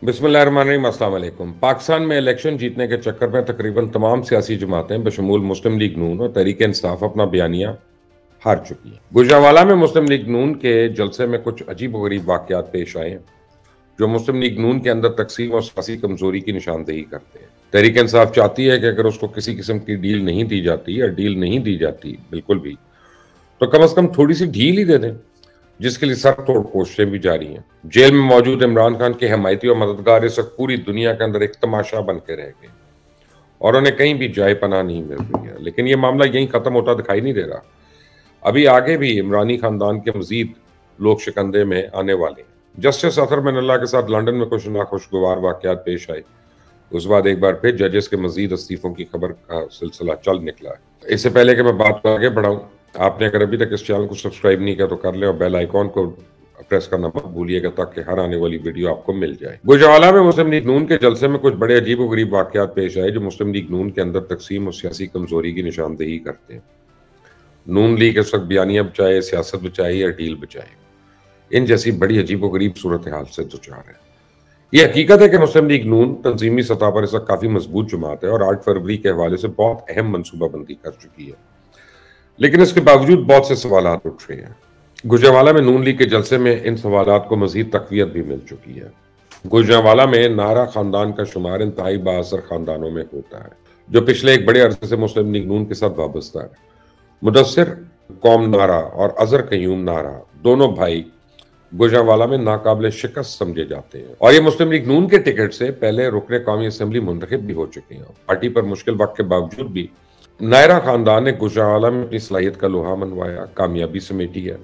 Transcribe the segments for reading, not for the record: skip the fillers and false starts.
बिस्मिल्लाहिर्रहमानिर्रहीम, अस्सलाम वालेकुम। पाकिस्तान में इलेक्शन जीतने के चक्कर में तकरीबन तमाम सियासी जमातें बशमूल मुस्लिम लीग नून और तहरीक इंसाफ अपना बयानिया हार चुकी हैं। गुजरांवाला में मुस्लिम लीग नून के जलसे में कुछ अजीब व गरीब वाक़यात पेश आए हैं जो मुस्लिम लीग नून के अंदर तकसीम और सियासी कमजोरी की निशानदेही करते हैं। तहरीक इंसाफ चाहती है कि अगर उसको किसी किस्म की डील नहीं दी जाती या डील नहीं दी जाती बिल्कुल भी, तो कम से कम थोड़ी सी ढील ही दे दें, जिसके लिए सर तोड़ कोशिशें भी जारी हैं। जेल में मौजूद इमरान खान के हमायती और मददगार इस वक्त पूरी दुनिया के अंदर एक तमाशा बन के रह गए और उन्हें कहीं भी जाए पनाह नहीं मिल रही है। लेकिन ये मामला यहीं खत्म होता दिखाई नहीं दे रहा। अभी आगे भी इमरानी खानदान के मजीद लोग शिकंदे में आने वाले हैं। जस्टिस अतहर मिनल्लाह के साथ लंदन में कुछ नाखुशगवार वाकयात पेश आए। उस बाद एक बार फिर जजेस के मजीद इस्तीफों की खबर का सिलसिला चल निकला है। इससे पहले कि मैं बात को आगे बढ़ाऊं, आपने अगर अभी तक इस चैनल को सब्सक्राइब नहीं किया तो कर लें और बेल आइकॉन को प्रेस करना मत भूलिएगा ताकि हर आने वाली वीडियो आपको मिल जाए। गुजरांवाला में मुस्लिम लीग नून के जलसे में कुछ बड़े अजीब व गरीब वाकयात पेश आए जो मुस्लिम लीग नून के अंदर तकसीम और सियासी कमजोरी की निशानदेही करते हैं। नून लीग इस वक्त बयानिया बचाए, सियासत बचाए या डील बचाए, इन जैसी बड़ी अजीब व गरीब सूरत हाल से दुचार है। ये हकीकत है कि मुस्लिम लीग नून तंजीमी सतह पर इस वक्त काफी मजबूत जमात है और 8 फरवरी के हवाले से बहुत अहम मनसूबाबंदी कर चुकी है, लेकिन इसके बावजूद बहुत से सवालात उठ रहे हैं। गुजरांवाला में नून लीग के जलसे में इन सवालात को मजीद तकवीत भी मिल चुकी है। गुजरांवाला में नारा खानदान का शुमार इंतहाई बाअसर खानदानों में होता है जो पिछले एक बड़े अरसे से मुस्लिम लीग नून के साथ वाबस्ता है। मुदस्सिर कौम नारा और अजहर कयूम नारा दोनों भाई गुजरांवाला में नाकाबिल शिकस्त समझे जाते हैं और ये मुस्लिम लीग नून के टिकट से पहले रुकने कौमी असम्बली मुंतखब भी हो चुके हैं। पार्टी पर मुश्किल वक्त के बावजूद भी नायरा खानदान ने गुजरांवाला में अपनी सलाहियत का लोहा मनवाया, कामयाबी समेटी है।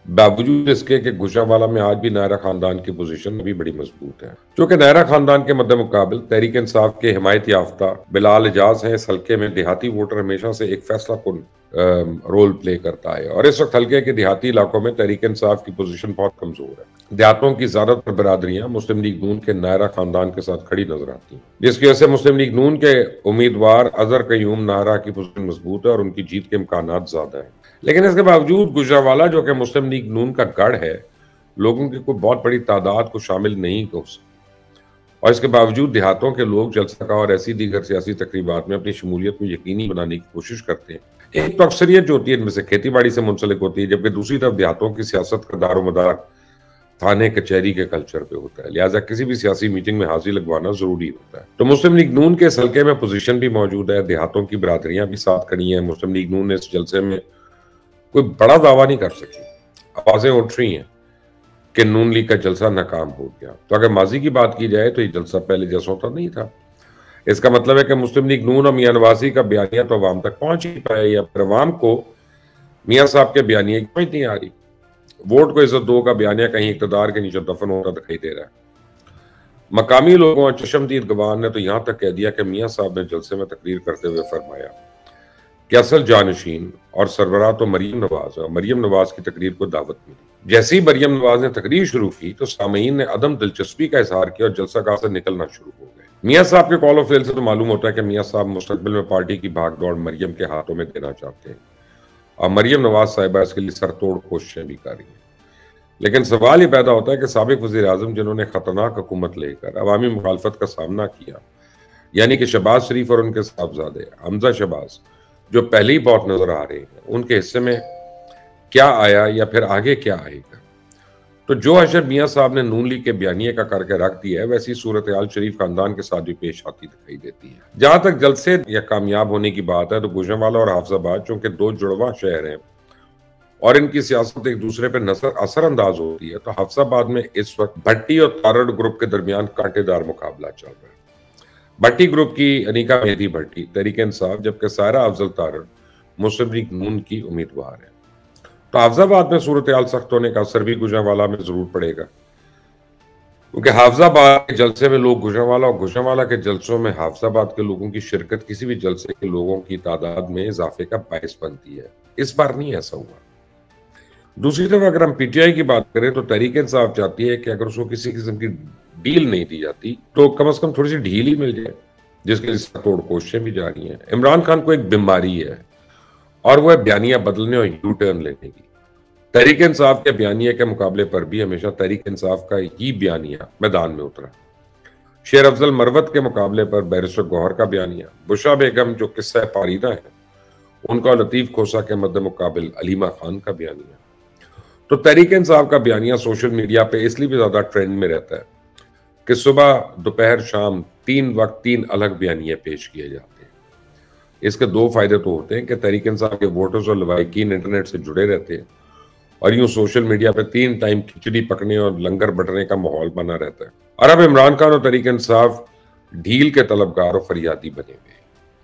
बावजूद इसके कि गुजरांवाला में आज भी नायरा खानदान की पोजीशन भी बड़ी मजबूत है। क्योंकि नायरा खानदान के मद्दे मुकाबिल तहरीक इंसाफ के हिमायत याफ्ता बिलाल एजाज हैं। इस हल्के में देहाती वोटर हमेशा से एक फैसला कुन रोल प्ले करता है और इस वक्त हल्के के देहाती इलाकों में तहरीक इंसाफ की पोजीशन बहुत कमजोर है। देहातों की ज्यादातर बरादरियां मुस्लिम लीग नून के नायरा खानदान के साथ खड़ी नजर आती हैं, जिसकी वजह से मुस्लिम लीग नून के उम्मीदवार अजहर कयूम नारा की पोजीशन मजबूत है और उनकी जीत के इम्कानात ज्यादा है। लेकिन इसके बावजूद गुजरांवाला जो कि मुस्लिम लीग नून का गढ़ है, लोगों की कोई बहुत बड़ी तादाद को शामिल नहीं हो सकती और इसके बावजूद देहातों के लोग जलसा का और ऐसी दीगर सियासी तकरीबात में अपनी शमूलियत को यकीनी बनाने की कोशिश करते हैं। एक तो अक्सरियत जो होती है इनमें से खेती बाड़ी से मुंसलिक होती है, जबकि दूसरी तरफ देहातों की सियासत का दारोमदार थाने कचहरी के कल्चर पे होता है। लिहाजा किसी भी सियासी मीटिंग में हाजिरी लगवाना जरूरी होता है। तो मुस्लिम लीग नून के इस हल्के में पोजीशन भी मौजूद है, देहातों की बरादरियां भी साथ खड़ी हैं। मुस्लिम लीग नून ने इस जलसे में कोई बड़ा दावा नहीं कर सकी। आवाजें उठ रही हैं कि नून लीग का जलसा नाकाम हो गया। तो अगर माजी की बात की जाए तो ये जलसा पहले जैसा होता नहीं था। इसका मतलब है कि मुस्लिम लीग नून और मियां नवाजी का बयानिया तो अवाम तक पहुंच ही पाए, या फिर अवाम को मियां साहब के बयानिया की पहुंच नहीं आ रही। वोट को इज्जत दो का बयानिया कहीं इक़्तिदार के नीचे दफन होता दिखाई दे रहा है। मकामी लोगों और चशमदीद गवाह ने तो यहां तक कह दिया कि मियां साहब ने जलसे में तकरीर करते हुए फरमाया कि असल जानशीन और सरबराह तो मरियम नवाज है और मरियम नवाज की तकरीर को दावत मिली। जैसे ही मरियम नवाज ने तकरीर शुरू की तो सामीन ने अदम दिलचस्पी का इजहार किया और जलसा गाह से निकलना शुरू हो गए। मियां साहब के कॉल ऑफ फेल से तो मालूम होता है कि मियां साहब मुस्तकबिल में पार्टी की भागदौड़ मरियम के हाथों में देना चाहते हैं और मरियम नवाज साहिबा इसके लिए सरतोड़ कोशिशें भी कर रही हैं। लेकिन सवाल ये पैदा होता है कि साबिक वज़ीर आज़म जिन्होंने खतरनाक हुकूमत लेकर अवामी मुखालफत का सामना किया, यानी कि शहबाज शरीफ और उनके साहबजादे हमजा शहबाज जो पहले ही बहुत नजर आ रहे हैं, उनके हिस्से में क्या आया या फिर आगे क्या आएगा। तो जो अशर मियां साहब ने नून लीग के बयानिए का करके रख दिया है, वैसी सूरत हाल शरीफ खानदान के साथ भी पेश आती दिखाई देती है। जहां तक जलसे या कामयाब होने की बात है तो गुजरांवाला और हाफजाबाद चूंकि दो जुड़वा शहर हैं और इनकी सियासत एक दूसरे पर असर अंदाज होती है, तो हाफजाबाद में इस वक्त भट्टी और तारड़ ग्रुप के दरमियान कांटेदार मुकाबला चल रहा है। भट्टी ग्रुप की अनीका मेहदी भट्टी तहरीक इंसाफ, जबकि सायरा अफजल तारड़ मुस्लिम लीग नून की उम्मीदवार है। तो हाफजाबाद में सूरत हाल सख्त होने का असर भी गुजरांवाला में जरूर पड़ेगा, क्योंकि हाफजाबाद के जलसे में लोग गुजरांवाला और गुजरांवाला के जलसों में हाफजाबाद के लोगों की शिरकत किसी भी जलसे के लोगों की तादाद में इजाफे का बायस बनती है। इस बार नहीं ऐसा हुआ। दूसरी तरफ अगर हम पीटीआई की बात करें तो तहरीक इंसाफ चाहती है कि अगर उसको किसी किस्म की डील नहीं दी जाती तो कम से कम थोड़ी सी ढील ही मिल जाए, जिसके लिए तोड़ कोशिशें भी जारी हैं। इमरान खान को एक बीमारी है और वो है बयानिया बदलने और यू टर्न लेने की। तहरीक इंसाफ के बयानिया के मुकाबले पर भी हमेशा तहरीक इंसाफ का ही बयानिया मैदान में उतरा। شیر افضل مروت کے مقابلے پر بیرسٹر گوہر کا بیانیہ، بشرا بیگم جو قصہ پاریدہ ہے ان کا، لطیف کھوسہ کے مد مقابل علیمہ خان کا بیانیہ۔ تو تحریک انصاف کا بیانیہ سوشل میڈیا پہ اس لیے بھی زیادہ ٹرینڈ میں رہتا ہے کہ صبح دوپہر شام 3 وقت 3 الگ بیانیے پیش کیے جاتے ہیں۔ اس کے 2 فائدے تو ہوتے ہیں کہ تحریک انصاف کے ووٹرز اور لوائقین انٹرنیٹ سے جڑے رہتے ہیں، اور یوں سوشل میڈیا پہ 3 ٹائم کھچڑی پکنے اور لنگر بٹنے کا ماحول بنا رہتا ہے۔ اور اب عمران خان اور تحریک انصاف ڈھیل کے طلبگار اور فریادی بنے ہوئے ہیں،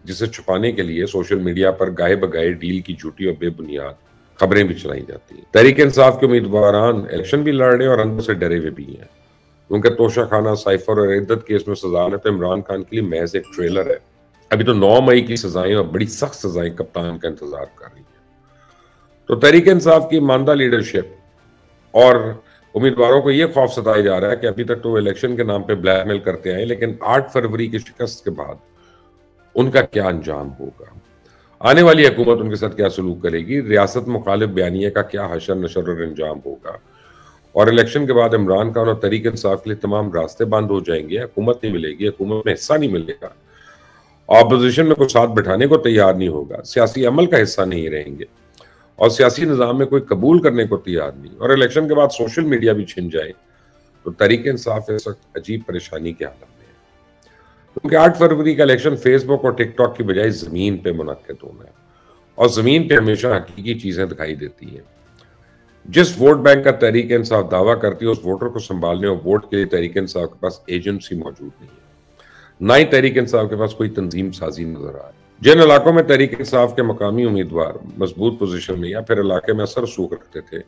جسے چھپانے کے لیے سوشل میڈیا پر گاہے بگاہے ڈیل کی جھوٹی اور بے بنیاد خبریں بھی چلائی جاتی ہیں۔ تحریک انصاف کے امیدواران الیکشن بھی لڑ رہے ہیں اور اندر سے ڈرے ہوئے بھی ہیں، کیونکہ توشہ خانہ، سائفر اور عدت کیس میں سزا نے تو عمران خان کے لیے محض ایک ٹریلر ہے۔ ابھی تو 9 مئی کی سزائیں اور بڑی سخت سزائیں کپتان کا انتظار کر رہی ہیں۔ تو تحریک انصاف کی ماندہ لیڈرشپ اور امیدواروں کو یہ خوف ستایا جا رہا ہے کہ ابھی تک تو وہ الیکشن کے نام پہ بلیک میل کرتے آئے، لیکن 8 فروری کی شکست کے بعد ان کا کیا انجام ہوگا، آنے والی حکومت ان کے ساتھ کیا سلوک کرے گی، ریاست مخالف بیانیے کا کیا حشر نشر اور انجام ہوگا، اور الیکشن کے بعد عمران خان اور تحریک انصاف کے لیے تمام راستے بند ہو جائیں گے، حکومت نہیں ملے گی، حکومت میں حصہ نہیں ملے گا، اپوزیشن میں کوئی ساتھ بٹھانے کو تیار نہیں ہوگا، سیاسی عمل کا حصہ نہیں رہیں گے، اور سیاسی نظام میں کوئی قبول کرنے کو تیار نہیں، اور الیکشن کے بعد سوشل میڈیا بھی چھن جائے، تو تحریک انصاف اس وقت عجیب پریشانی کی حالت میں ہے، کیونکہ 8 فروری کا الیکشن فیس بک اور ٹک ٹاک کی بجائے زمین پہ منعقد ہونا ہے، اور زمین پہ ہمیشہ حقیقی چیزیں دکھائی دیتی ہیں۔ جس ووٹ بینک کا تحریک انصاف دعویٰ کرتی ہے، اس ووٹر کو سنبھالنے اور ووٹ کے لیے تحریک انصاف کے پاس ایجنسی موجود نہیں ہے، نہ ہی تحریک انصاف کے پاس کوئی تنظیم سازی نظر آ رہی ہے۔ جن علاقوں میں تحریک انصاف کے مقامی امیدوار مضبوط پوزیشن میں یا پھر علاقے میں اثر رسوخ رکھتے تھے،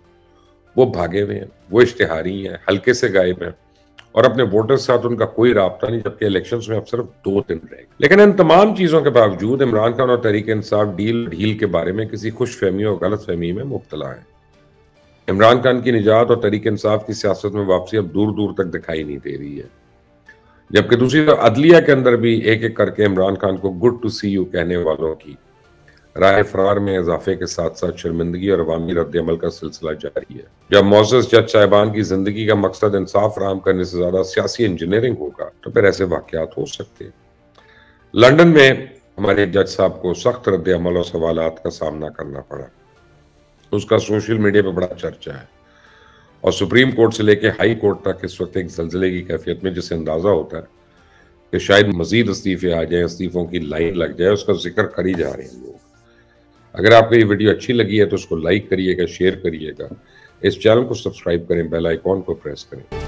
وہ بھاگے ہوئے ہیں، وہ اشتہاری ہیں، حلقے سے غائب ہیں، اور اپنے ووٹر کے ساتھ ان کا کوئی رابطہ نہیں، جبکہ الیکشنز میں اب صرف 2 دن رہ گئے۔ لیکن ان تمام چیزوں کے باوجود عمران خان اور تحریک انصاف ڈھیل کے بارے میں کسی خوش فہمی اور غلط فہمی میں مبتلا ہیں۔ عمران خان کی نجات اور تحریک انصاف کی سیاست میں واپسی اب دور دور تک دکھائی نہیں دے رہی ہے، جبکہ دوسری طرف عدلیہ کے اندر بھی ایک ایک کر کے عمران خان کو گڈ ٹو سی یو کہنے والوں کی راہ فرار میں اضافے کے ساتھ ساتھ شرمندگی اور عوامی رد عمل کا سلسلہ جاری ہے۔ جب معزز جج صاحبان کی زندگی کا مقصد انصاف فراہم کرنے سے زیادہ سیاسی انجینئرنگ ہوگا تو پھر ایسے واقعات ہو سکتے ہیں۔ لندن میں ہمارے جج صاحب کو سخت رد عمل اور سوالات کا سامنا کرنا پڑا، اس کا سوشل میڈیا پہ بڑا چرچا ہے، اور سپریم کورٹ سے لے کے ہائی کورٹ تک اس وقت ایک زلزلے کی کیفیت میں، جسے اندازہ ہوتا ہے کہ شاید مزید استعفے آ جائیں، استعفوں کی لائن لگ جائے، اس کا ذکر کر ہی جا رہے ہیں لوگ۔ اگر آپ کو یہ ویڈیو اچھی لگی ہے تو اس کو لائک کریے گا، شیئر کریے گا، اس چینل کو سبسکرائب کریں، بیل آئیکن کو پریس کریں۔